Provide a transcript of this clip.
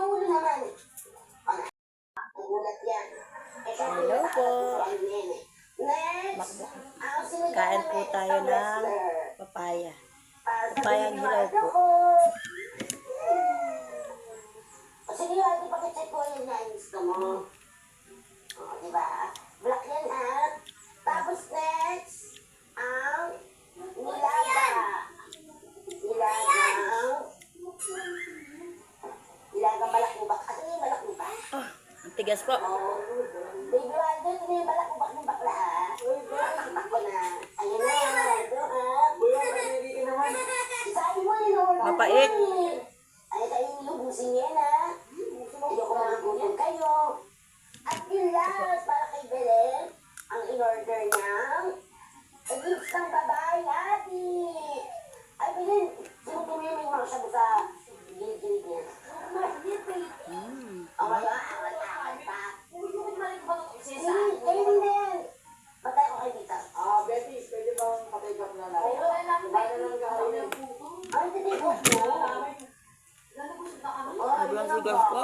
ulo naman. Nagulat yan. Hello po. Next. Kain po tayo ng papaya. Papayang hilaw po. Sige, ate, pakicheck ko yung gusto mo. O, diba? Black yan, ha? Tapos next, ang nilaga. Nilagang balakubak. Ano yung balakubak? Oh, ang tigas po. Oh, Baby Waldo, ito na yung balakubak ng bakla, ha? Nakita ko na. Ayun na, ito, ha? Isahin mo yun, Mapait. Ay, kayo nilubusin yan, ha? Ayoko mga gutom kayo. At yun last, para kay Belen, ang in-order niyang gifts ng babae, ate. Ay, Belen, sino tumiming mga sabi sa gilid-gilid niya? Oh, awat-awat pa. Kayo din din. Patay ko kayo dito. Betty, pwede bang patigap na lang? Ay, hindi ko po. Sobrang sigas po.